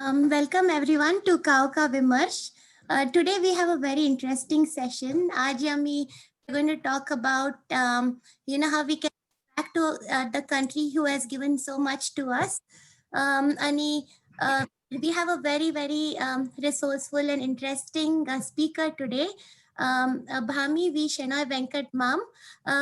Welcome everyone to Kauka Vimarsh. Today we have a very interesting session. आज we're going to talk about how we can back to the country who has given so much to us. We have a very resourceful and interesting speaker today. Bhami V. Shenoy Venkat Mam,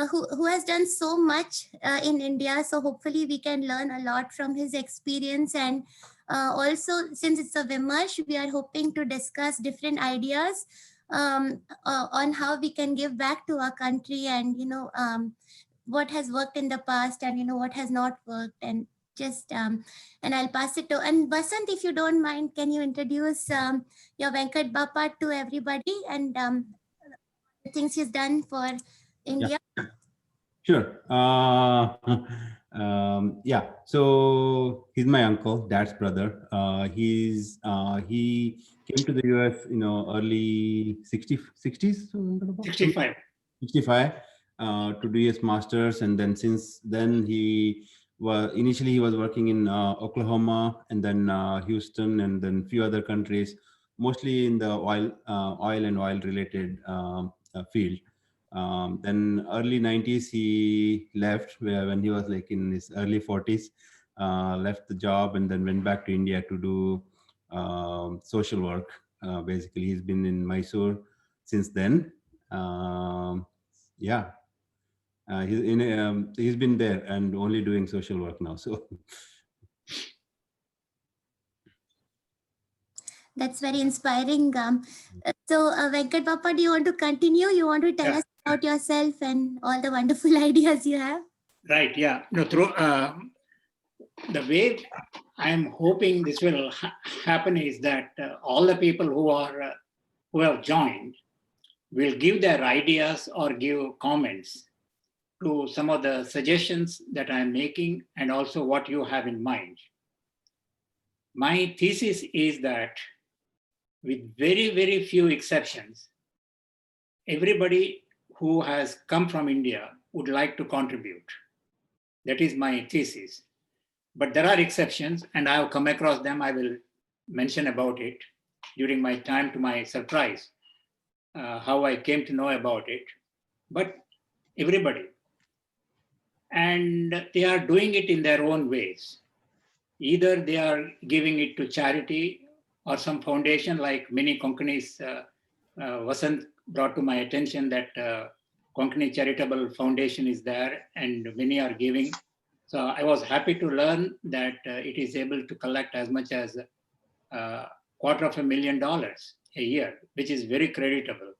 who has done so much in India. So hopefully we can learn a lot from his experience, and also, since it's a Vimarsh, we are hoping to discuss different ideas on how we can give back to our country, and what has worked in the past, and what has not worked, and just and I'll pass it to, and Basant, if you don't mind, can you introduce your Venkat Bappa to everybody, and the things he's done for India? Yeah. Sure. Yeah. So he's my uncle, dad's brother. He came to the US, early 60s, 65. 65 to do his masters, and then since then he was working in Oklahoma, and then Houston, and then a few other countries, mostly in the oil and oil related field. Then early 90s he left, when he was like in his early 40s, left the job and then went back to India to do social work. Basically, he's been in Mysore since then. Yeah, he's been there and only doing social work now. So that's very inspiring. So Venkat Bappa, do you want to continue? You want to tell us about yourself and all the wonderful ideas you have? Right. Yeah. No. Through the way I'm hoping this will happen is that all the people who have joined will give their ideas or give comments to some of the suggestions that I'm making, and also what you have in mind. My thesis is that, with very few exceptions, everybody who has come from India would like to contribute. That is my thesis. But there are exceptions, and I have come across them. I will mention about it during my time, to my surprise, how I came to know about it. But everybody. And they are doing it in their own ways. Either they are giving it to charity or some foundation, like many Konkanis. Vasant brought to my attention that Konkani Charitable Foundation is there, and many are giving. So I was happy to learn that it is able to collect as much as $250,000 a year, which is very creditable.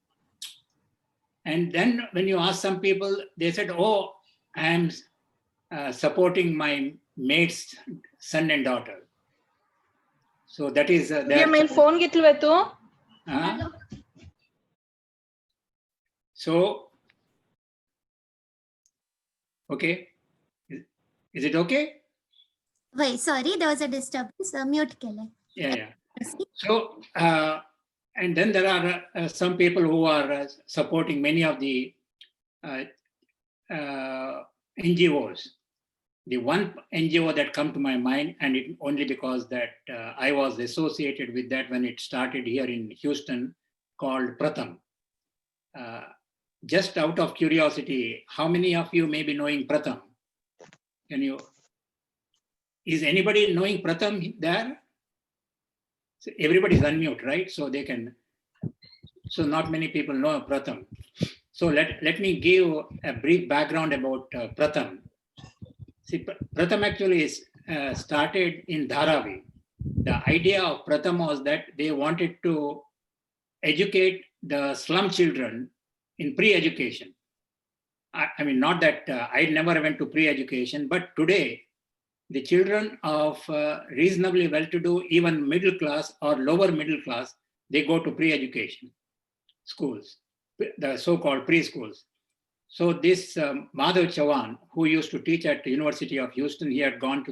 And then when you ask some people, they said, "Oh, I am supporting my mate's son and daughter." So that is their phone. So, okay. Is it okay? Wait, sorry, there was a disturbance. Mute kele. Yeah. So, and then there are some people who are supporting many of the NGOs. The one NGO that come to my mind, and it only because that I was associated with that when it started here in Houston, called Pratham. Just out of curiosity, how many of you may be knowing Pratham? Is anybody knowing Pratham there? So everybody's unmute, right? So they can, so not many people know Pratham. So let me give a brief background about Pratham. See, Pratham actually is started in Dharavi. The idea of Pratham was that they wanted to educate the slum children in pre-education. I mean, not that I never went to pre-education, but today, the children of reasonably well-to-do, even middle class or lower middle class, they go to pre-education schools, the so-called preschools. So this Madhav Chavan, who used to teach at the University of Houston, he had gone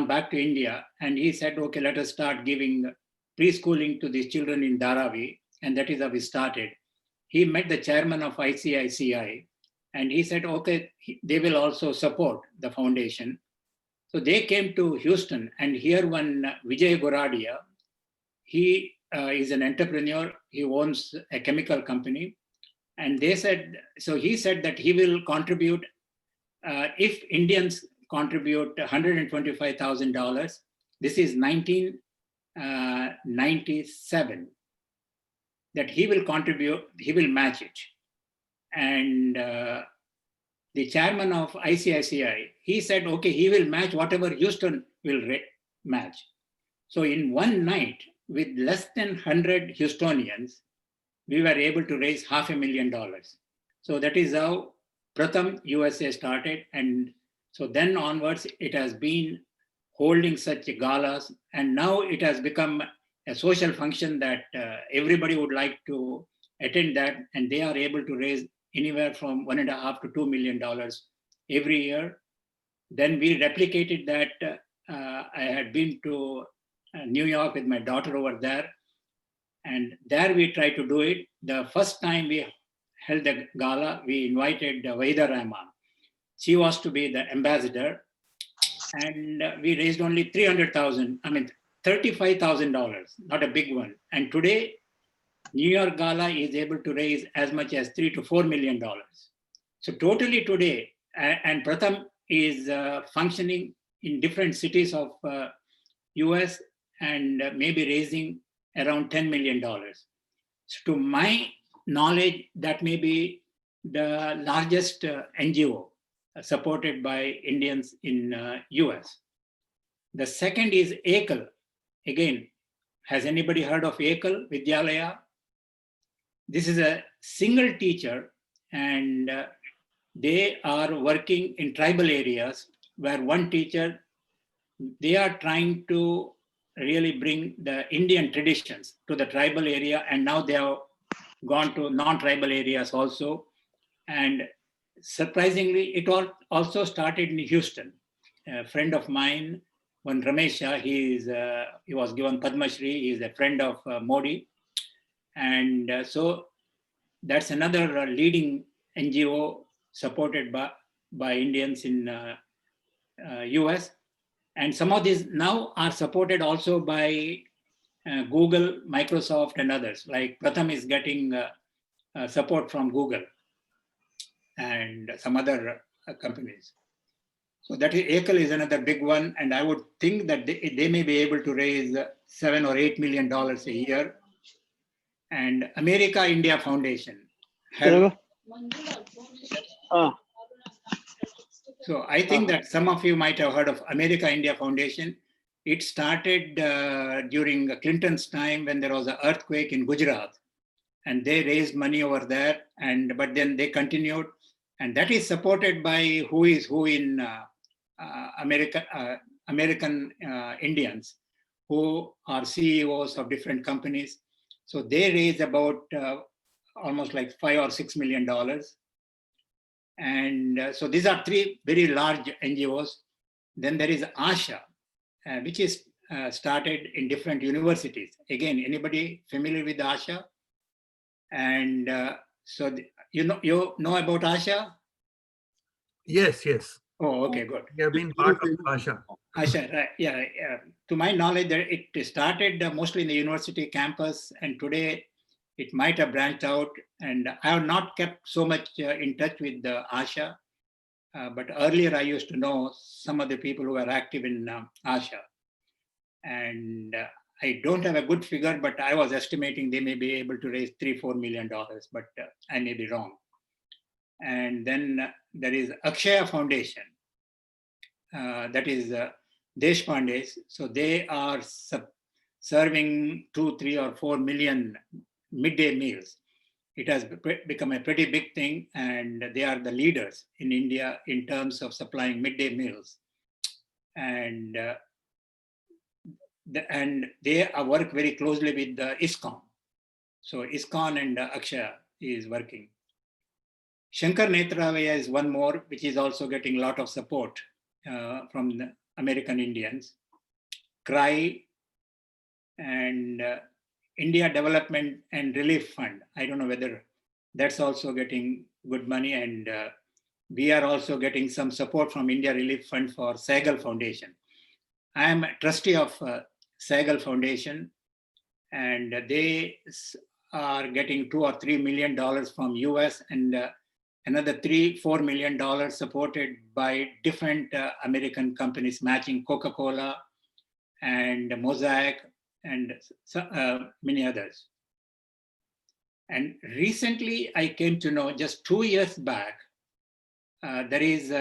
back to India, and he said, "Okay, let us start giving preschooling to these children in Dharavi," and that is how we started. He met the chairman of ICICI, and he said, "Okay, they will also support the foundation." So they came to Houston, and here one Vijay Goradia, he is an entrepreneur. He owns a chemical company. And they said, so he said that he will contribute, if Indians contribute $125,000, this is 1997, that he will contribute, he will match it. And the chairman of ICICI, he said, okay, he will match whatever Houston will match. So in one night, with less than 100 Houstonians, we were able to raise $500,000. So that is how Pratham USA started. And so then onwards, it has been holding such galas. And now it has become a social function that everybody would like to attend that. And they are able to raise anywhere from $1.5 to $2 million every year. Then we replicated that. I had been to New York with my daughter over there. And there we tried to do it. The first time we held the gala, we invited Vaida Rahman. She was to be the ambassador. And we raised only $35,000, not a big one. And today, New York Gala is able to raise as much as $3 to $4 million. So totally today, and Pratham is functioning in different cities of US and maybe raising around $10 million. So to my knowledge, that may be the largest NGO supported by Indians in US. The second is Ekal. Again, has anybody heard of Ekal Vidyalaya? This is a single teacher, and they are working in tribal areas where one teacher, they are trying to really bring the Indian traditions to the tribal area, and now they have gone to non-tribal areas also. And surprisingly, it all also started in Houston. A friend of mine, one Ramesha, he was given Padma Shri. He is a friend of Modi. And so that's another leading NGO supported by Indians in US. And some of these now are supported also by Google, Microsoft, and others. Like Pratham is getting support from Google and some other companies. So that is, Ekal is another big one. And I would think that they may be able to raise $7 or $8 million a year. And America India Foundation. So I think that some of you might have heard of America India Foundation. It started during Clinton's time when there was an earthquake in Gujarat, and they raised money over there. But then they continued, and that is supported by who is who in American Indians, who are CEOs of different companies. So they raised about almost like $5 or $6 million. And so these are three very large NGOs. Then there is ASHA, which is started in different universities. Again, anybody familiar with ASHA? And so you know about ASHA? Yes, yes. Oh, okay, good. We have been part of ASHA. ASHA, right? Yeah. To my knowledge, it started mostly in the university campus, and today it might have branched out. And I have not kept so much in touch with the ASHA, but earlier I used to know some of the people who were active in ASHA. And I don't have a good figure, but I was estimating they may be able to raise $3-4 million, but I may be wrong. And then there is Akshaya Foundation, that is Deshpande's. So they are serving 2, 3, or 4 million midday meals. It has become a pretty big thing, and they are the leaders in India in terms of supplying midday meals. And they work very closely with the ISKCON. So ISKCON and Akshaya is working. Shankar Netravaya is one more, which is also getting a lot of support from the American Indians. CRY and India Development and Relief Fund. I don't know whether that's also getting good money. And we are also getting some support from India Relief Fund for Sehgal Foundation. I am a trustee of Sehgal Foundation, and they are getting $2 or $3 million from US and another $3-4 million supported by different American companies matching Coca-Cola and Mosaic and many others. And recently I came to know, just 2 years back, there is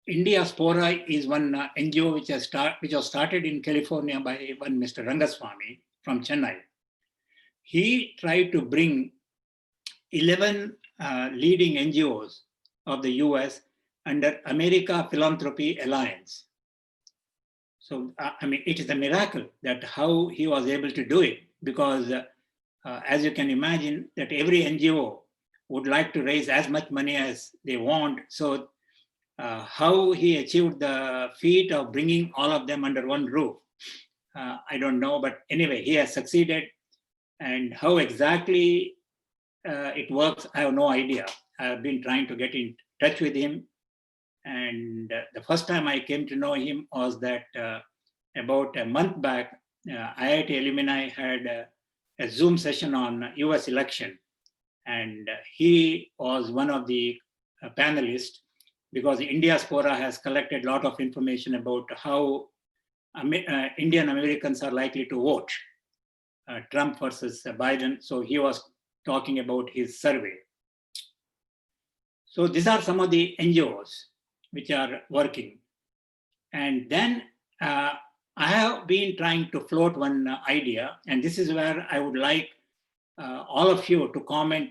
Indiaspora is one NGO which was started in California by one Mr. Rangaswamy from Chennai. He tried to bring 11 leading NGOs of the US under America Philanthropy Alliance. So, I mean, it is a miracle that how he was able to do it, because as you can imagine, that every NGO would like to raise as much money as they want. So how he achieved the feat of bringing all of them under one roof, I don't know, but anyway, he has succeeded. And how exactly it works, I have no idea. I've been trying to get in touch with him. And the first time I came to know him was that about a month back, IIT alumni had a Zoom session on US election. And he was one of the panelists, because Indiaspora has collected a lot of information about how Indian Americans are likely to vote, Trump versus Biden. So he was talking about his survey. So these are some of the NGOs which are working. And then I have been trying to float one idea, and this is where I would like all of you to comment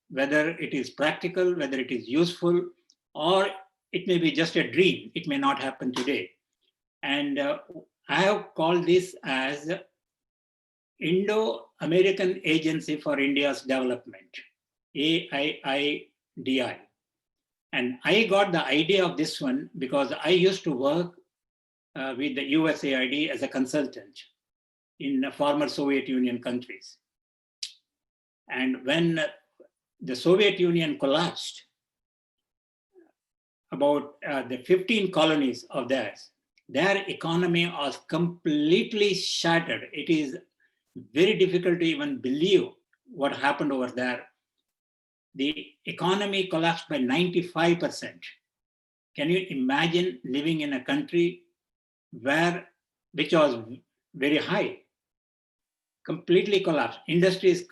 whether it is practical, whether it is useful, or it may be just a dream. It may not happen today. And I have called this as Indo-American Agency for India's Development, AIIDI. And I got the idea of this one because I used to work with the USAID as a consultant in former Soviet Union countries. And when the Soviet Union collapsed, about the 15 colonies of theirs, their economy was completely shattered. It is very difficult to even believe what happened over there. The economy collapsed by 95%. Can you imagine living in a country which was very high, completely collapsed, industries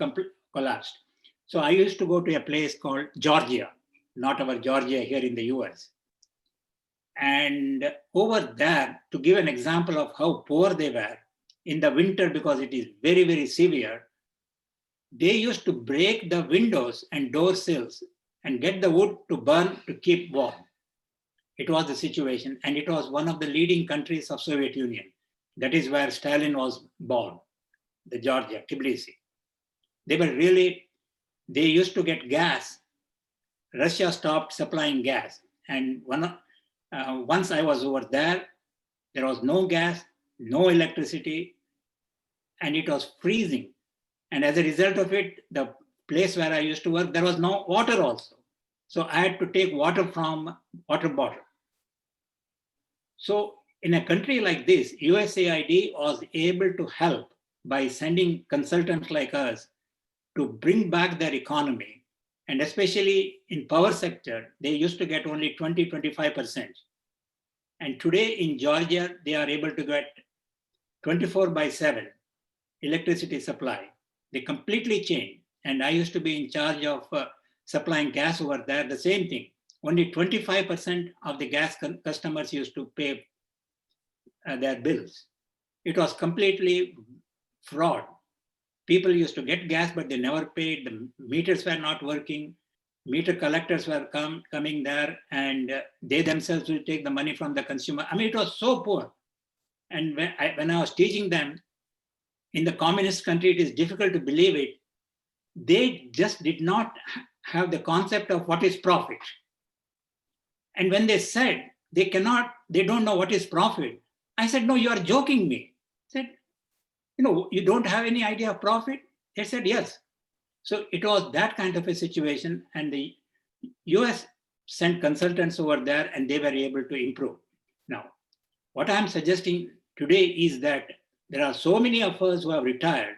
collapsed. So I used to go to a place called Georgia, not our Georgia here in the US. And over there, to give an example of how poor they were, in the winter, because it is very, very severe, they used to break the windows and door sills and get the wood to burn to keep warm. It was the situation, and it was one of the leading countries of Soviet Union. That is where Stalin was born, the Georgia, Tbilisi. They used to get gas. Russia stopped supplying gas. And once I was over there was no gas, no electricity, and it was freezing. And as a result of it, the place where I used to work, there was no water also. So I had to take water from water bottle. So in a country like this, USAID was able to help by sending consultants like us to bring back their economy. And especially in power sector, they used to get only 20-25%. And today in Georgia, they are able to get 24/7 electricity supply. They completely changed. And I used to be in charge of supplying gas over there, the same thing. Only 25% of the gas customers used to pay their bills. It was completely fraud. People used to get gas, but they never paid. The meters were not working. Meter collectors were coming there, and they themselves will take the money from the consumer. I mean, it was so poor. And when I was teaching them, in the communist country, it is difficult to believe it. They just did not have the concept of what is profit. And when they said they don't know what is profit, I said, no, you are joking me. I said, you don't have any idea of profit? They said, yes. So it was that kind of a situation, and the US sent consultants over there and they were able to improve. Now, what I'm suggesting today is that there are so many of us who have retired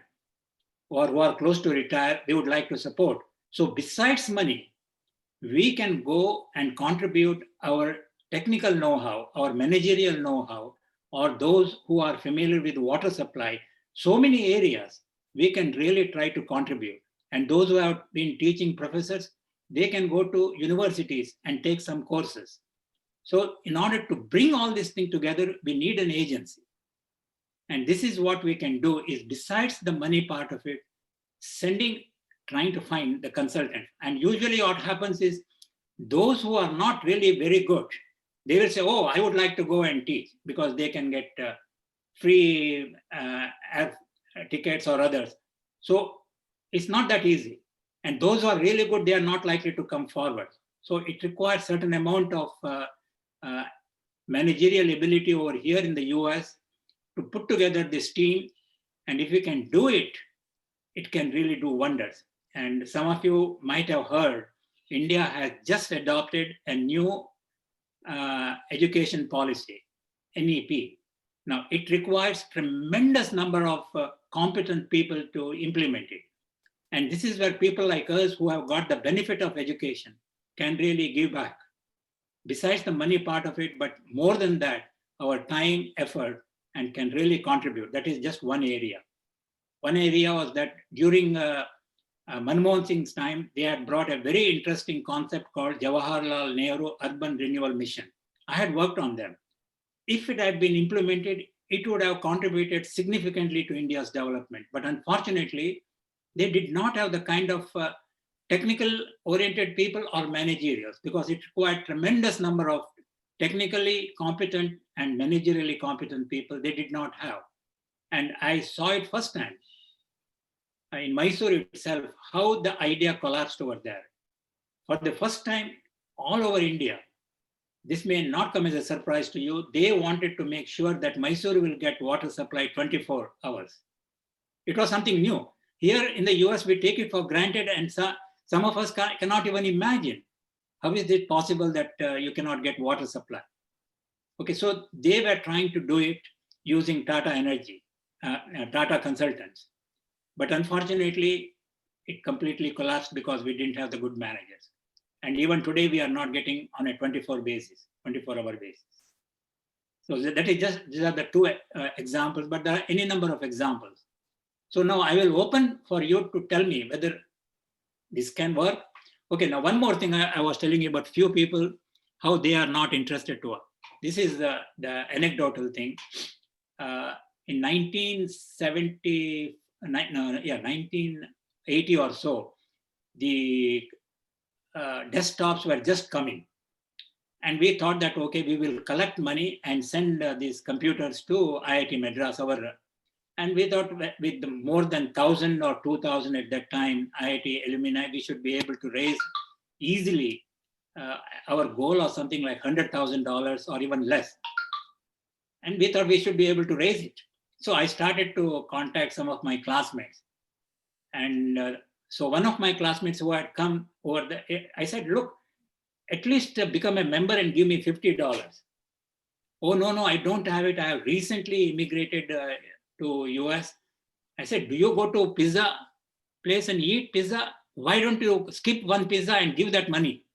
or who are close to retire, we would like to support. So besides money, we can go and contribute our technical know-how, our managerial know-how, or those who are familiar with water supply. So many areas we can really try to contribute. And those who have been teaching professors, they can go to universities and take some courses. So in order to bring all this thing together, we need an agency. And this is what we can do is, besides the money part of it, trying to find the consultant. And usually what happens is those who are not really very good, they will say, oh, I would like to go and teach, because they can get free air tickets or others. So it's not that easy. And those who are really good, they are not likely to come forward. So it requires certain amount of managerial ability over here in the US to put together this team. And if we can do it, it can really do wonders. And some of you might have heard, India has just adopted a new education policy, NEP. Now, it requires tremendous number of competent people to implement it. And this is where people like us who have got the benefit of education can really give back. Besides the money part of it, but more than that, our time, effort, and can really contribute. That is just one area. One area was that during Manmohan Singh's time, they had brought a very interesting concept called Jawaharlal Nehru Urban Renewal Mission. I had worked on them. If it had been implemented, it would have contributed significantly to India's development. But unfortunately, they did not have the kind of technical oriented people or managerials, because it required tremendous number of technically competent and managerially competent people. They did not have. And I saw it firsthand in Mysore itself, how the idea collapsed over there. For the first time all over India, this may not come as a surprise to you, they wanted to make sure that Mysore will get water supply 24 hours. It was something new. Here in the US, we take it for granted, and some of us cannot even imagine how is it possible that you cannot get water supply. Okay, so they were trying to do it using Tata Energy, Tata consultants. But unfortunately, it completely collapsed because we didn't have the good managers. And even today, we are not getting on a 24-hour basis. So that is just, these are the two examples, but there are any number of examples. So now I will open for you to tell me whether this can work. Okay, now one more thing I was telling you about few people, how they are not interested to work. This is the anecdotal thing. In 1980 or so, the desktops were just coming. And we thought that, okay, we will collect money and send these computers to IIT Madras. And we thought with more than 1,000 or 2,000 at that time, IIT alumni, we should be able to raise easily our goal of something like $100,000 or even less. And we thought we should be able to raise it. So I started to contact some of my classmates. And so one of my classmates who had come over there, I said, look, at least become a member and give me $50. Oh, no, I don't have it. I have recently immigrated to US. I said, do you go to pizza place and eat pizza? Why don't you skip one pizza and give that money?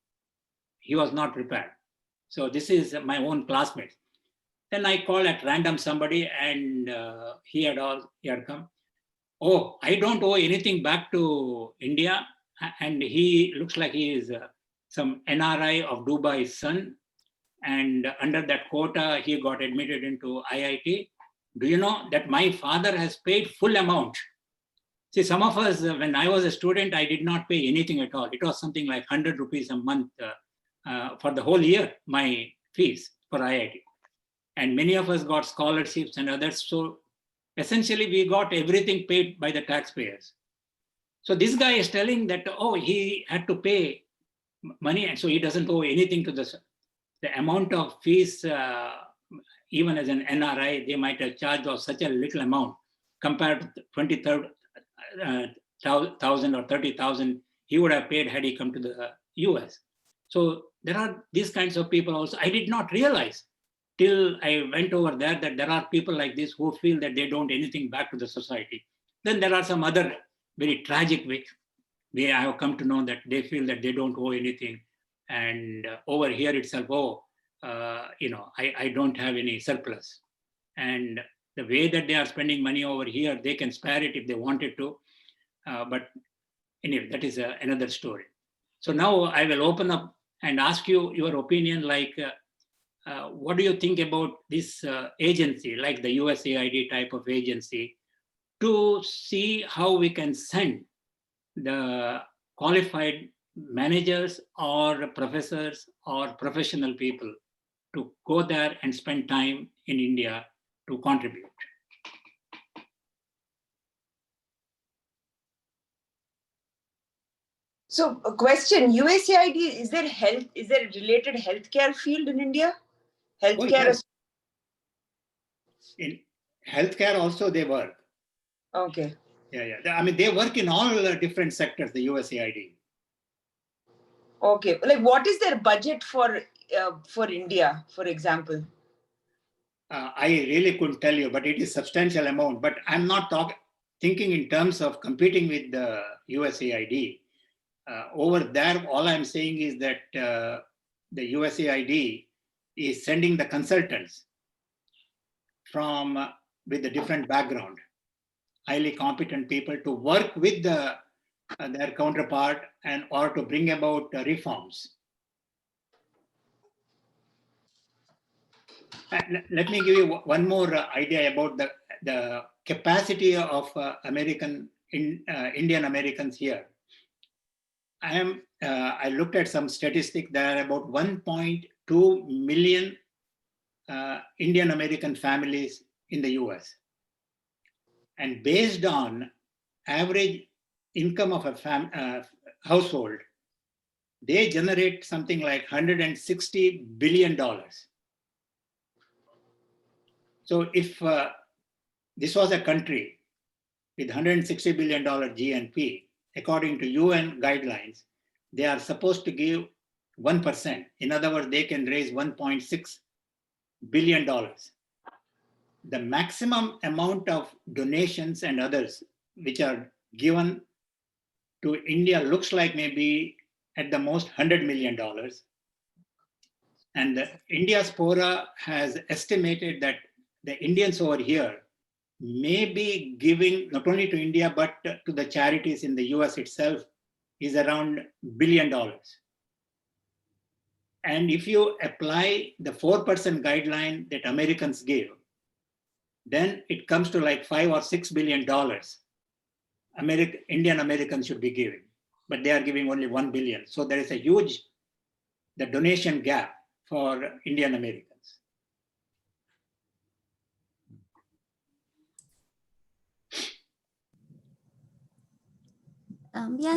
He was not prepared. So this is my own classmate. Then I called at random somebody, and he had come. Oh, I don't owe anything back to India. And he looks like he is some NRI of Dubai's son. And under that quota, he got admitted into IIT. Do you know that my father has paid full amount? See, some of us, when I was a student, I did not pay anything at all. It was something like 100 rupees a month for the whole year, my fees for IIT. And many of us got scholarships and others. So essentially, we got everything paid by the taxpayers. So this guy is telling that, oh, he had to pay money, and so he doesn't owe anything to the amount of fees. Even as an NRI, they might have charged of such a little amount compared to 20,000 or 30,000 he would have paid had he come to the US. So there are these kinds of people also. I did not realize till I went over there that there are people like this who feel that they don't anything back to the society. Then there are some other very tragic way I have come to know that they feel that they don't owe anything. And over here itself, I don't have any surplus. And the way that they are spending money over here, they can spare it if they wanted to. But anyway, that is another story. So now I will open up and ask you your opinion, like, what do you think about this agency, like the USAID type of agency, to see how we can send the qualified managers or professors or professional people to go there and spend time in India to contribute? So a question, USAID, is there a related healthcare field in India? Healthcare. yes. In healthcare also they work. Okay. Yeah. I mean, they work in all different sectors, the USAID. Okay. Like, what is their budget for India, for example? I really couldn't tell you, but it is substantial amount. But I'm not thinking in terms of competing with the USAID. Over there, all I'm saying is that the USAID is sending the consultants with a different background, highly competent people to work with their counterpart or to bring about reforms. Let me give you one more idea about the capacity of Indian Americans here. I looked at some statistics. There are about 1.2 million Indian American families in the US. And based on average income of a household, they generate something like $160 billion. So if this was a country with $160 billion GNP, according to UN guidelines, they are supposed to give 1%. In other words, they can raise $1.6 billion. The maximum amount of donations and others which are given to India looks like maybe at the most $100 million. And Indiaspora has estimated that the Indians over here may be giving not only to India, but to the charities in the US itself is around $1 billion. And if you apply the 4% guideline that Americans give, then it comes to like $5 or $6 billion Indian Americans should be giving, but they are giving only 1 billion. So there is a huge donation gap for Indian Americans.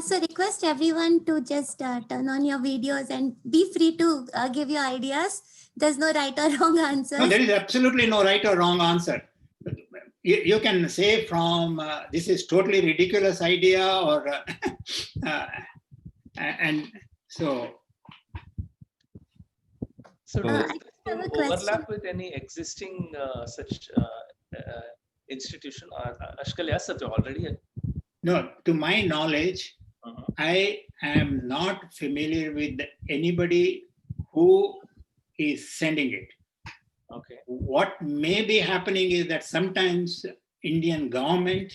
So request everyone to just turn on your videos and be free to give your ideas. There's no right or wrong answer. No, there is absolutely no right or wrong answer. You can say from this is totally ridiculous idea or and so. So I does have a it question. overlap with any existing such institution? Ashkal, yes, sir, already. No, to my knowledge, I am not familiar with anybody who is sending it. Okay. What may be happening is that sometimes Indian government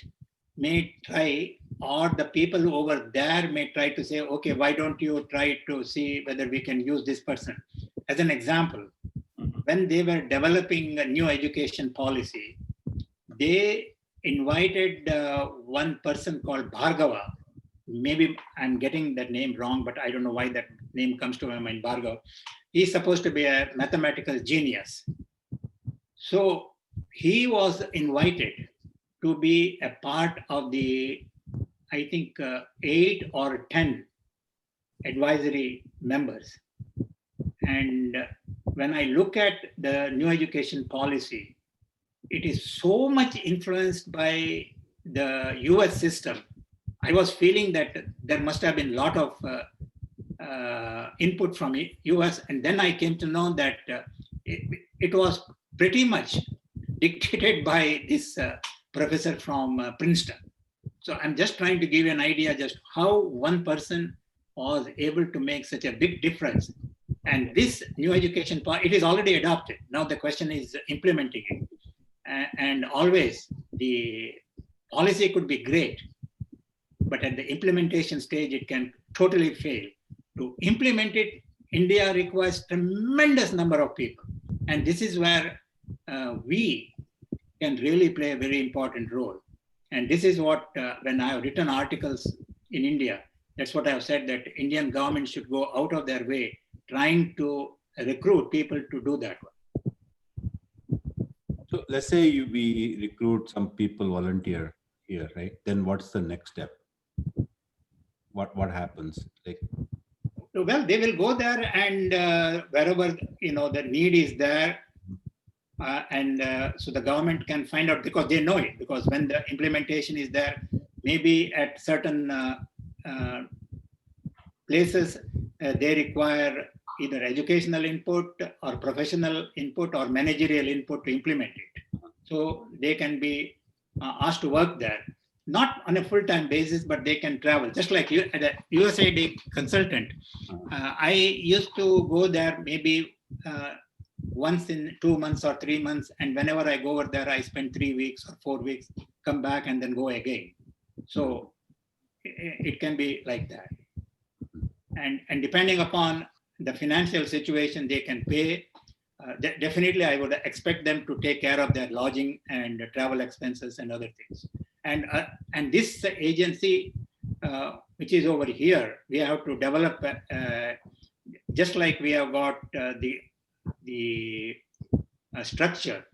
may try, or the people over there may try to say, okay, why don't you try to see whether we can use this person? As an example, when they were developing a new education policy, they invited one person called Bhargava. Maybe I'm getting that name wrong, but I don't know why that name comes to my mind, Bhargava. He's supposed to be a mathematical genius. So he was invited to be a part of the, I think, 8 or 10 advisory members. And when I look at the new education policy, it is so much influenced by the US system. I was feeling that there must have been a lot of input from US, and then I came to know that it was pretty much dictated by this professor from Princeton. So I'm just trying to give you an idea just how one person was able to make such a big difference. And this new education part, it is already adopted. Now the question is implementing it. And always the policy could be great, but at the implementation stage, it can totally fail. To implement it, India requires tremendous number of people. And this is where we can really play a very important role. And this is what, when I have written articles in India, that's what I've said, that Indian government should go out of their way trying to recruit people to do that one. So let's say we recruit some people volunteer here, right? Then what's the next step? What happens? Like, Well, they will go there, and wherever the need is there, so the government can find out, because they know it. Because when the implementation is there, maybe at certain places they require either educational input or professional input or managerial input to implement it. So they can be asked to work there, not on a full-time basis, but they can travel. Just like you, as a USAID consultant, I used to go there maybe once in 2 months or 3 months. And whenever I go over there, I spend 3 weeks or 4 weeks, come back and then go again. So it can be like that. And depending upon the financial situation, they can pay. Definitely, I would expect them to take care of their lodging and travel expenses and other things. And this agency, which is over here, we have to develop, just like we have got the structure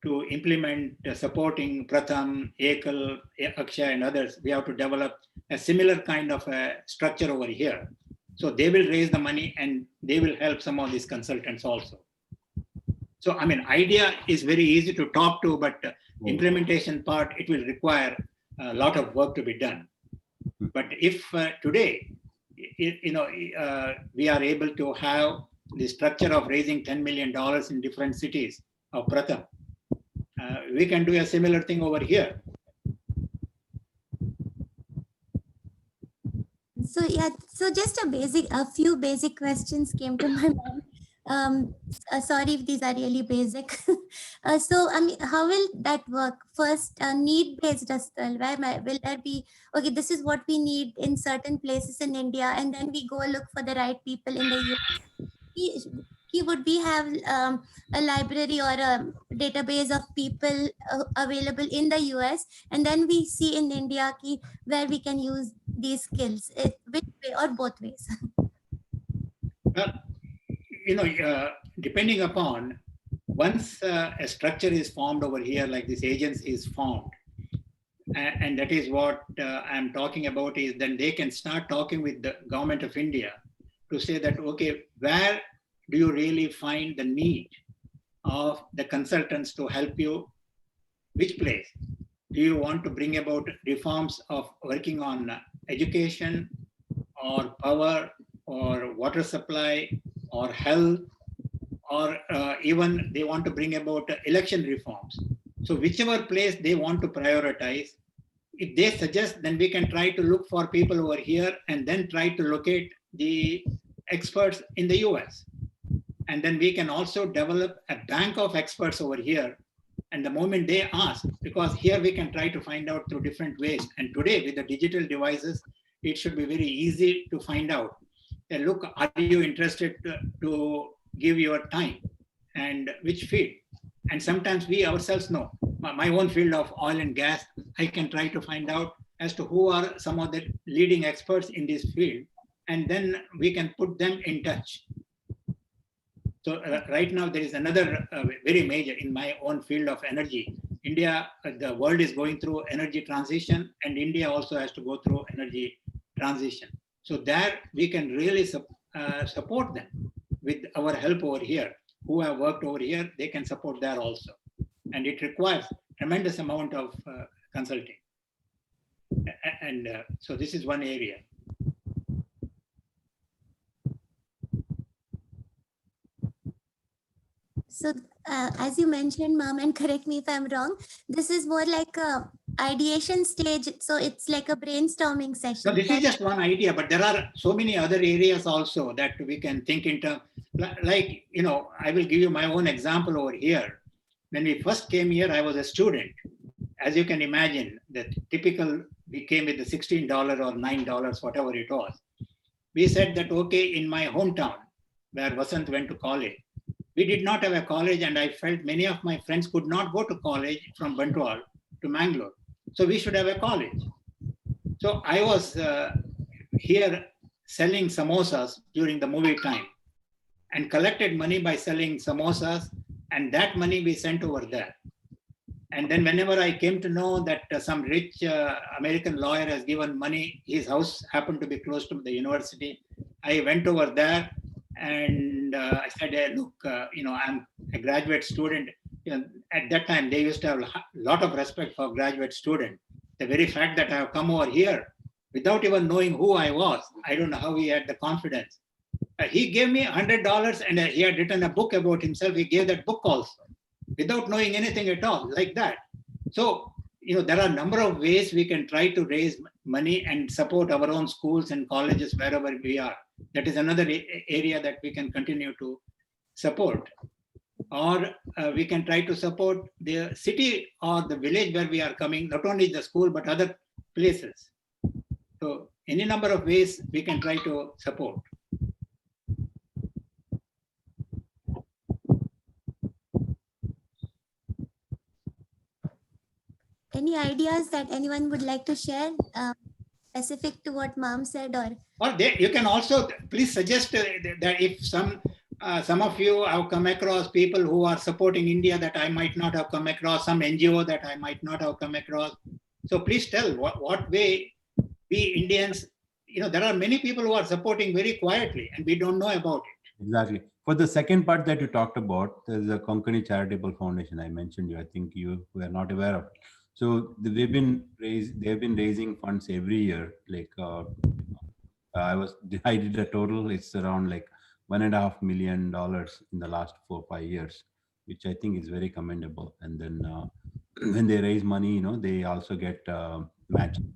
to implement supporting Pratham, Ekal, Akshay, and others. We have to develop a similar kind of a structure over here. So they will raise the money and they will help some of these consultants also. So, I mean, idea is very easy to talk to, but implementation part, it will require a lot of work to be done. But if today, we are able to have the structure of raising $10 million in different cities of Pratham, we can do a similar thing over here. So yeah, so just a few basic questions came to my mind. Sorry if these are really basic. So I mean, how will that work? First, need-based as well. Where will there be, okay, this is what we need in certain places in India, and then we go look for the right people in the US. Would we have a library or a database of people available in the US, and then we see in India where we can use these skills, which way or both ways? Well, depending upon, once a structure is formed over here, like this agency is formed, and that is what I'm talking about, is then they can start talking with the government of India to say that, okay, where do you really find the need of the consultants to help you? Which place? Do you want to bring about reforms of working on education or power or water supply or health, or even they want to bring about election reforms? So whichever place they want to prioritize, if they suggest, then we can try to look for people over here and then try to locate the experts in the US. And then we can also develop a bank of experts over here. And the moment they ask, because here we can try to find out through different ways. And today with the digital devices, it should be very easy to find out. Hey, look, are you interested to give your time and which field? And sometimes we ourselves know. My own field of oil and gas, I can try to find out as to who are some of the leading experts in this field. And then we can put them in touch. So right now there is another very major in my own field of energy. India, the world is going through energy transition, and India also has to go through energy transition. So there we can really support them with our help over here. Who have worked over here, they can support there also. And it requires tremendous amount of consulting. And so this is one area. So as you mentioned, ma'am, and correct me if I'm wrong, this is more like a ideation stage. So it's like a brainstorming So session. this is just one idea, but there are so many other areas also that we can think in terms, like, you know, I will give you my own example over here. When we first came here, I was a student. As you can imagine, the typical, we came with the $16 or $9, whatever it was. We said that, okay, in my hometown, where Vasant went to college, we did not have a college, and I felt many of my friends could not go to college from Bantwal to Mangalore. So we should have a college. So I was here selling samosas during the movie time and collected money by selling samosas, and that money we sent over there. And then whenever I came to know that some rich American lawyer has given money, his house happened to be close to the university, I went over there and I said, hey, look, you know, I'm a graduate student. You know, at that time, they used to have a lot of respect for graduate students. The very fact that I have come over here without even knowing who I was, I don't know how he had the confidence. He gave me $100 and he had written a book about himself. He gave that book also without knowing anything at all, like that. So, you know, there are a number of ways we can try to raise money and support our own schools and colleges wherever we are. That is another area that we can continue to support. Or we can try to support the city or the village where we are coming, not only the school, but other places. So any number of ways we can try to support. Any ideas that anyone would like to share specific to what mom said? Or you can also please suggest that if some of you have come across people who are supporting India that I might not have come across, some NGO that I might not have come across. So please tell what way we Indians, you know, there are many people who are supporting very quietly and we don't know about it. Exactly. For the second part that you talked about, there's a Konkani Charitable Foundation. I mentioned you. I think you were not aware of it. So they've been raising funds every year. Like I did a total. It's around like $1.5 million in the last 4 or 5 years, which I think is very commendable. And then when they raise money, you know, they also get matching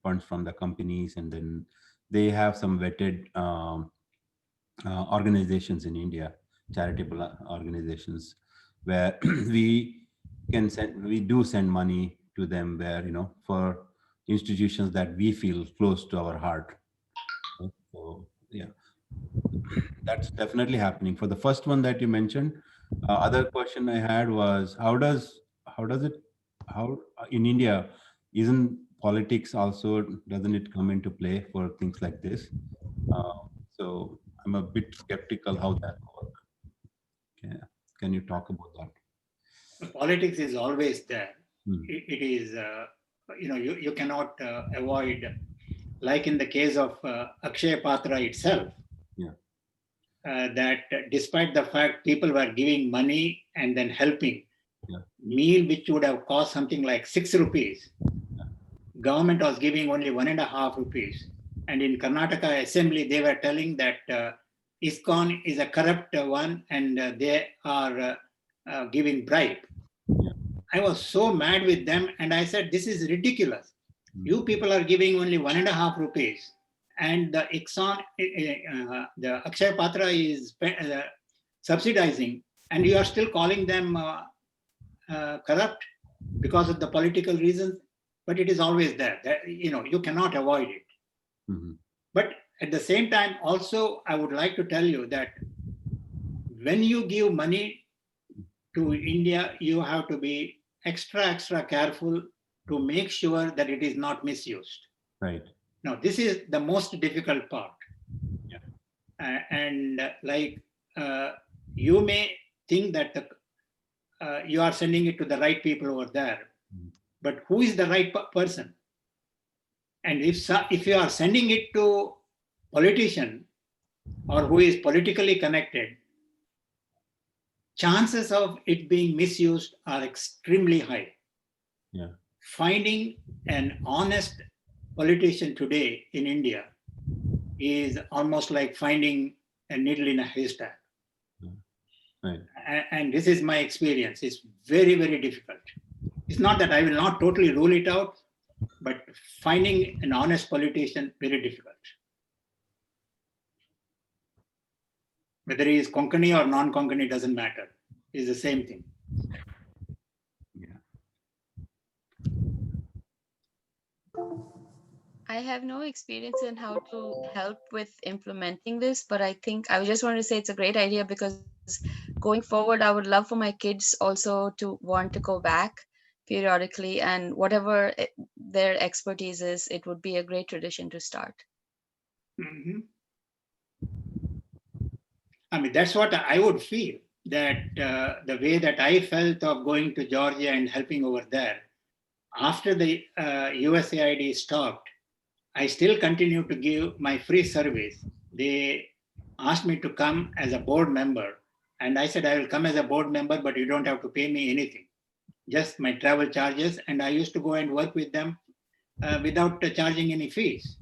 funds from the companies, and then they have some vetted organizations in India, charitable organizations, where we do send money to them, where, you know, for institutions that we feel close to our heart. So yeah, that's definitely happening. For the first one that you mentioned, other question I had was how in India, isn't politics also, doesn't it come into play for things like this? So I'm a bit skeptical how that works. Okay. Can you talk about that? Politics is always there. It is, you know, you cannot avoid, like in the case of Akshaya Patra itself, that despite the fact people were giving money and then helping, meal which would have cost something like 6 rupees, government was giving only 1.5 rupees. And in Karnataka Assembly, they were telling that ISKCON is a corrupt one and they are giving bribe. I was so mad with them and I said, this is ridiculous. You people are giving only 1.5 rupees and the ISKCON, the Akshaya Patra is subsidizing, and you are still calling them corrupt because of the political reasons, but it is always there. That, you know, you cannot avoid it. But at the same time, also, I would like to tell you that when you give money to India, you have to be extra careful to make sure that it is not misused. Right. Now, this is the most difficult part. And like you may think that you are sending it to the right people over there, but who is the right person? And if you are sending it to politician or who is politically connected, chances of it being misused are extremely high. Finding an honest politician today in India is almost like finding a needle in a haystack. Right. And this is my experience. It's very, very difficult. It's not that I will not totally rule it out, but finding an honest politician, very difficult. Whether he is Konkani or non-Konkani doesn't matter. It's the same thing. I have no experience in how to help with implementing this, but I think I just want to say it's a great idea because going forward, I would love for my kids also to want to go back periodically, and whatever their expertise is, it would be a great tradition to start. Mhm. I mean, that's what I would feel, that the way that I felt of going to Georgia and helping over there, after the USAID stopped, I still continue to give my free service. They asked me to come as a board member, and I said, I will come as a board member, but you don't have to pay me anything, just my travel charges. And I used to go and work with them without charging any fees.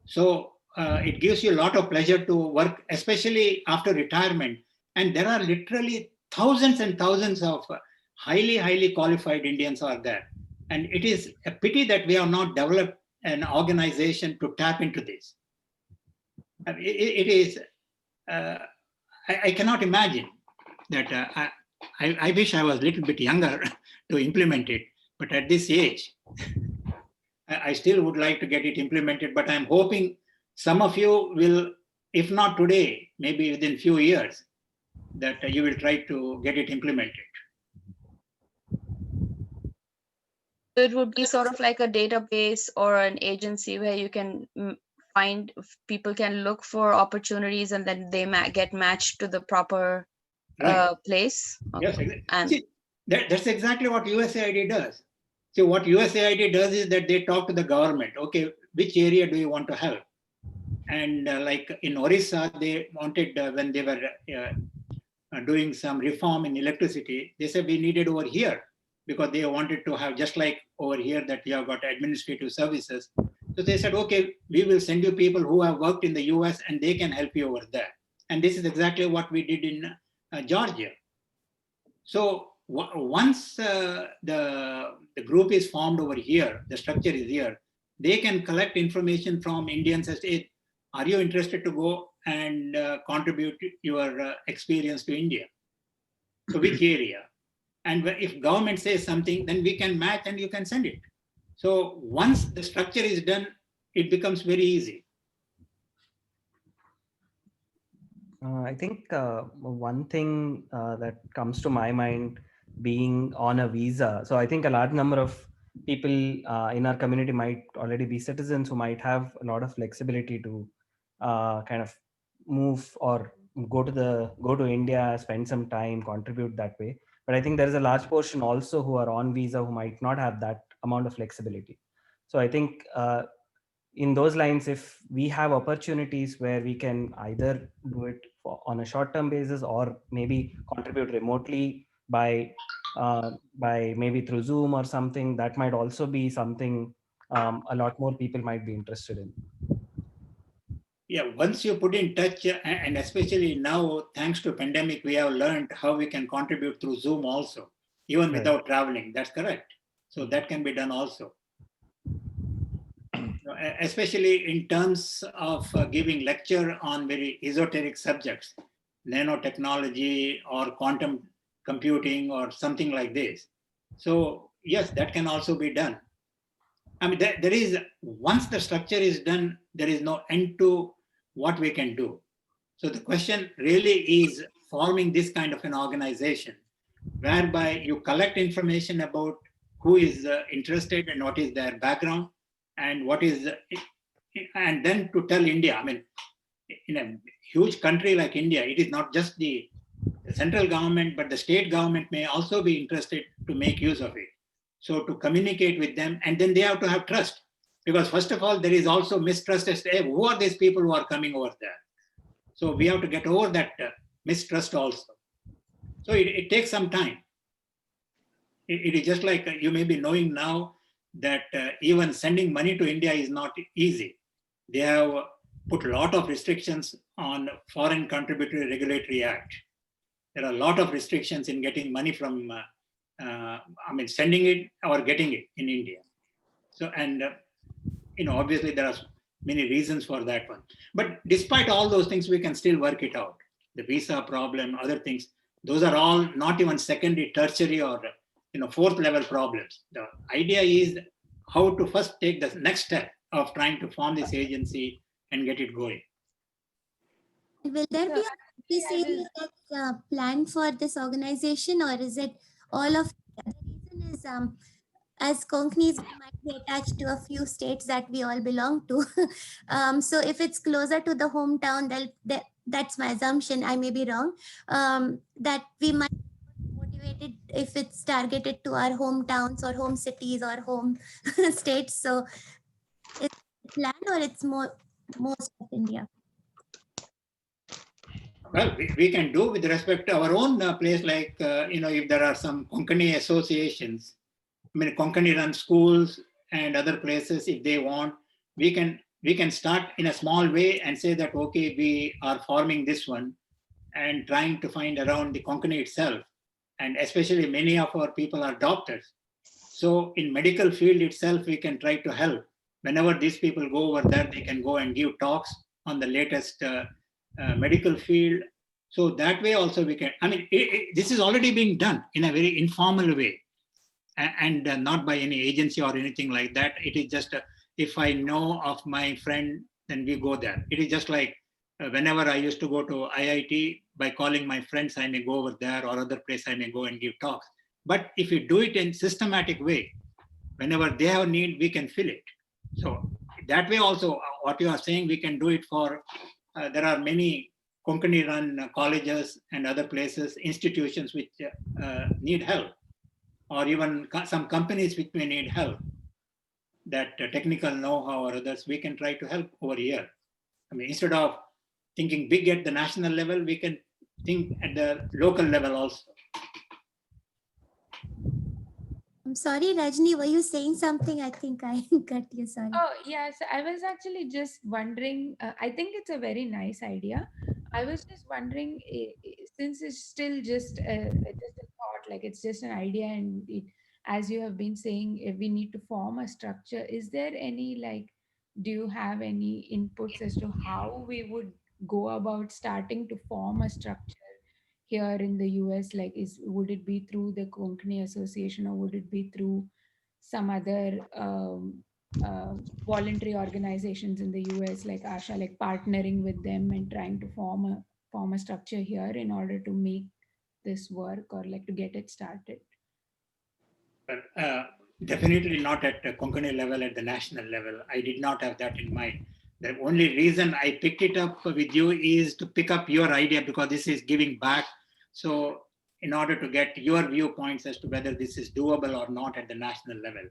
So it gives you a lot of pleasure to work, especially after retirement. And there are literally thousands and thousands of highly, highly qualified Indians are there. And it is a pity that we have not developed an organization to tap into this. It is, I cannot imagine that. I wish I was a little bit younger to implement it, but at this age, I still would like to get it implemented, but I'm hoping some of you will, if not today, maybe within few years, that you will try to get it implemented. It would be sort of like a database or an agency where you can find, people can look for opportunities and then they get matched to the proper place. Okay. Yes, exactly. And see, that's exactly what USAID does. See, what USAID does is that they talk to the government. Okay, which area do you want to help? And like in Orissa, they wanted, when they were doing some reform in electricity, they said we needed over here, because they wanted to have, just like over here that you have got administrative services. So they said, okay, we will send you people who have worked in the US and they can help you over there. And this is exactly what we did in Georgia. So once the group is formed over here, the structure is here, they can collect information from Indians as to, are you interested to go and contribute your experience to India? So which area? And if government says something, then we can match and you can send it. So once the structure is done, it becomes very easy. I think one thing that comes to my mind, being on a visa. So I think a large number of people in our community might already be citizens who might have a lot of flexibility to kind of move or go to India, spend some time, contribute that way. But I think there is a large portion also who are on visa who might not have that amount of flexibility. So I think in those lines, if we have opportunities where we can either do it on a short-term basis or maybe contribute remotely by maybe through Zoom or something, that might also be something a lot more people might be interested in. Yeah, once you put in touch, and especially now, thanks to pandemic, we have learned how we can contribute through Zoom also, even without traveling. That's correct. So that can be done also. Especially in terms of giving lecture on very esoteric subjects, nanotechnology or quantum computing or something like this. So yes, that can also be done. I mean, there is, once the structure is done, there is no end to what we can do. So the question really is forming this kind of an organization whereby you collect information about who is interested and what is their background and what is, and then to tell India. I mean, in a huge country like India, it is not just the central government, but the state government may also be interested to make use of it. So to communicate with them, and then they have to have trust. Because first of all, there is also mistrust as to, hey, who are these people who are coming over there? So we have to get over that mistrust also. So it takes some time. It is just like you may be knowing now that even sending money to India is not easy. They have put a lot of restrictions on Foreign Contributory Regulatory Act. there are a lot of restrictions in getting money from, sending it or getting it in India. So, and obviously there are many reasons for that one. But despite all those things, we can still work it out. The visa problem, other things, those are all not even secondary, tertiary, or fourth level problems. The idea is how to first take the next step of trying to form this agency and get it going. Will there be a PCA plan for this organization, or is it all of the reason is as Konkanis, we might be attached to a few states that we all belong to. So if it's closer to the hometown, that's my assumption. I may be wrong. That we might be motivated if it's targeted to our hometowns or home cities or home states. So it's planned, or it's most of India. Well, we can do with respect to our own place, like, if there are some Konkani associations, Konkani run schools and other places, if they want, we can start in a small way and say that, okay, we are forming this one and trying to find around the Konkani itself. And especially many of our people are doctors. So in medical field itself, we can try to help. Whenever these people go over there, they can go and give talks on the latest medical field. So that way also we can, this is already being done in a very informal way. And not by any agency or anything like that. It is just, if I know of my friend, then we go there. It is just like whenever I used to go to IIT, by calling my friends, I may go over there, or other place I may go and give talks. But if you do it in systematic way, whenever they have need, we can fill it. So that way also, what you are saying, we can do it for, there are many Konkani run colleges and other places, institutions which need help. Or even some companies which may need help, that technical know-how or others, we can try to help over here. Instead of thinking big at the national level, we can think at the local level also. I'm sorry, Rajni, were you saying something? I think I cut you, sorry. Oh, yeah. So I was actually just wondering, I think it's a very nice idea. I was just wondering, since it's still just a thought, like it's just an idea, and as you have been saying, if we need to form a structure, is there any, do you have any inputs as to how we would go about starting to form a structure here in the US? Like, would it be through the Konkani Association, or would it be through some other voluntary organizations in the US, like ASHA, like partnering with them and trying to form a structure here in order to make this work, or like to get it started? But definitely not at the Konkani level, at the national level. I did not have that in mind. The only reason I picked it up with you is to pick up your idea, because this is giving back. So in order to get your viewpoints as to whether this is doable or not at the national level.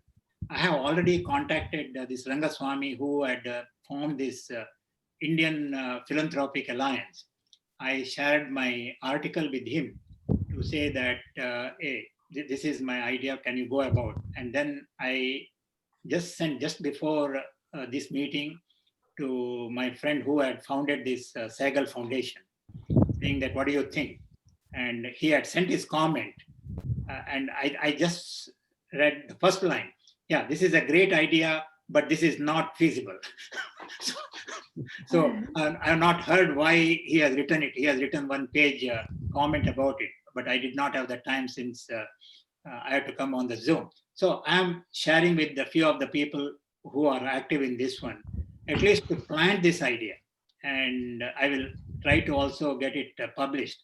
I have already contacted this Rangaswamy, who had formed this Indian Philanthropic Alliance. I shared my article with him to say that, hey, this is my idea, can you go about? And then I just sent, just before this meeting, to my friend who had founded this Sehgal Foundation, saying that, what do you think? And he had sent his comment. And I just read the first line. Yeah, this is a great idea, but this is not feasible. So I have not heard why he has written it. He has written one-page comment about it, but I did not have the time, since I had to come on the Zoom. So I am sharing with a few of the people who are active in this one, at least to plant this idea. And I will try to also get it published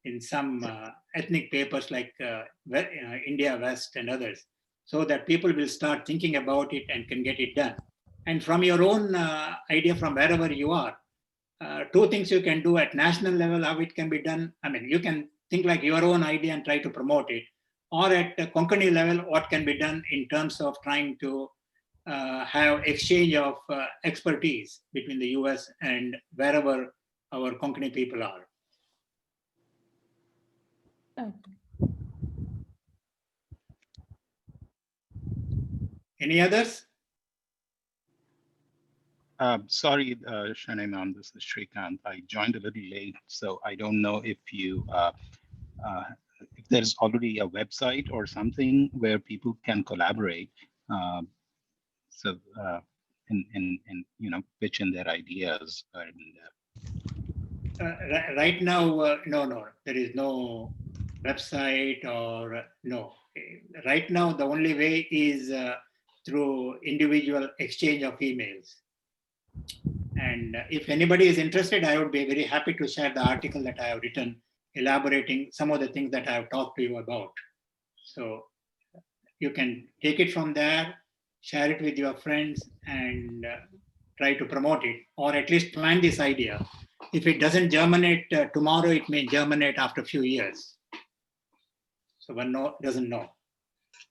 in some ethnic papers like India West and others, so that people will start thinking about it and can get it done. And from your own idea, from wherever you are, two things you can do at national level, how it can be done. You can think like your own idea and try to promote it, or at the Konkani level, what can be done in terms of trying to have exchange of expertise between the US and wherever our Konkani people are. Okay. Any others? Sorry, Shannon, this is Shrikant. I joined a little late, so I don't know if you if there's already a website or something where people can collaborate, so and pitch in their ideas. Right now, no, there is no website or no. Right now, the only way is through individual exchange of emails. And if anybody is interested, I would be very happy to share the article that I have written, elaborating some of the things that I have talked to you about. So you can take it from there, share it with your friends, and try to promote it, or at least plant this idea. If it doesn't germinate tomorrow, it may germinate after a few years. So one doesn't know.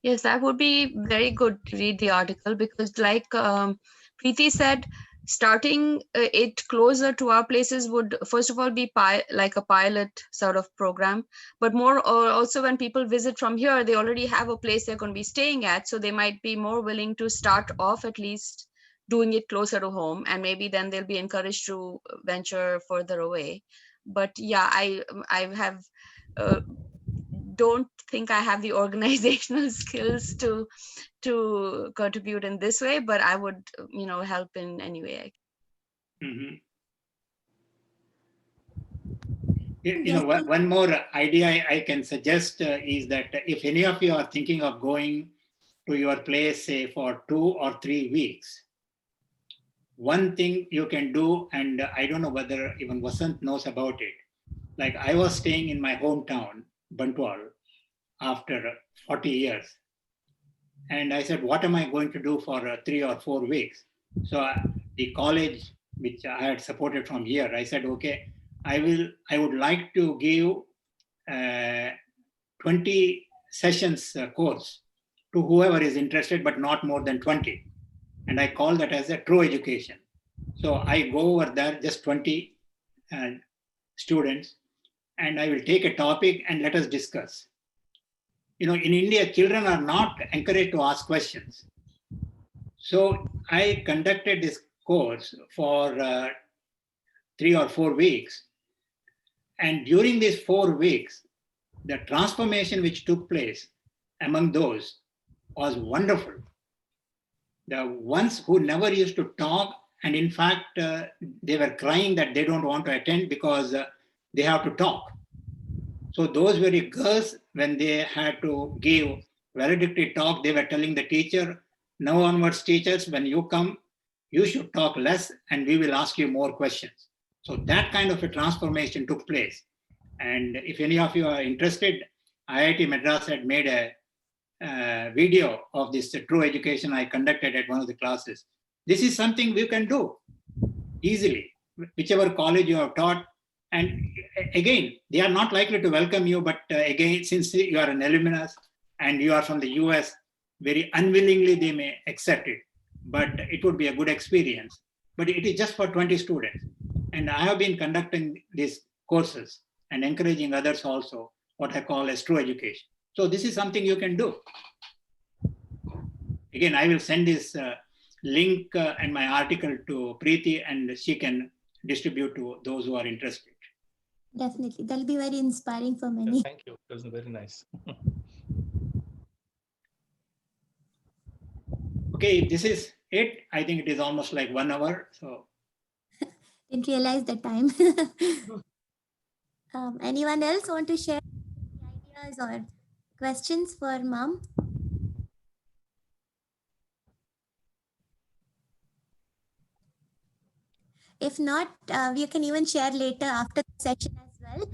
Yes, that would be very good to read the article, because like Preeti said, starting it closer to our places would first of all be like a pilot sort of program, but more also when people visit from here, they already have a place they're going to be staying at, so they might be more willing to start off at least doing it closer to home, and maybe then they'll be encouraged to venture further away. But yeah, I have don't think I have the organizational skills to contribute in this way, but I would, help in any way. Mm-hmm. One more idea I can suggest is that if any of you are thinking of going to your place, say for 2 or 3 weeks, one thing you can do, and I don't know whether even Vasant knows about it. Like I was staying in my hometown, Bantwal, after 40 years. And I said, what am I going to do for 3 or 4 weeks? So the college, which I had supported from here, I said, okay, I would like to give 20 sessions course to whoever is interested, but not more than 20. And I call that as a true education. So I go over there, just 20 students, and I will take a topic and let us discuss. In India, children are not encouraged to ask questions. So I conducted this course for 3 or 4 weeks. And during these 4 weeks, the transformation which took place among those was wonderful. The ones who never used to talk, and in fact, they were crying that they don't want to attend because they have to talk. So those very girls, when they had to give valedictory talk, they were telling the teacher, now onwards teachers, when you come, you should talk less and we will ask you more questions. So that kind of a transformation took place. And if any of you are interested, IIT Madras had made a video of this true education I conducted at one of the classes. This is something we can do easily, whichever college you have taught. And again, they are not likely to welcome you, but again, since you are an alumnus and you are from the US, very unwillingly they may accept it, but it would be a good experience. But it is just for 20 students. And I have been conducting these courses and encouraging others also, what I call as true education. So this is something you can do. Again, I will send this link and my article to Preeti, and she can distribute to those who are interested. Definitely. That'll be very inspiring for many. Yeah, thank you. It was very nice. Okay, this is it. I think it is almost like 1 hour. So Didn't realize the time. Anyone else want to share ideas or questions for Mom? If not, we can even share later after the session as well.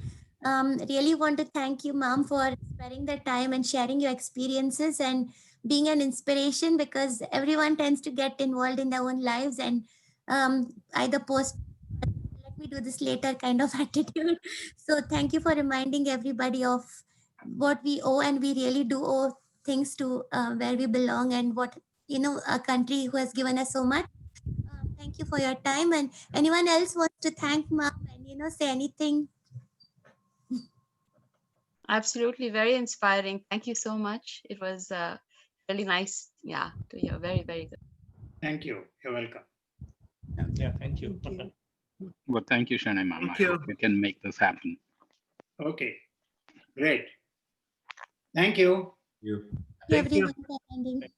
Really want to thank you, Mom, for sparing the time and sharing your experiences and being an inspiration, because everyone tends to get involved in their own lives and either post, let me do this later kind of attitude. So thank you for reminding everybody of what we owe, and we really do owe things to where we belong and what, a country who has given us so much. Thank you for your time. And anyone else wants to thank Mom and say anything? Absolutely, very inspiring. Thank you so much. It was really nice, to hear. Very, very good. thank you. You're welcome. Yeah, thank you. Well, thank you, Shana Mama. I hope we can make this happen. Okay. Great. Thank you. You. Thank Thank you you. everyone for attending.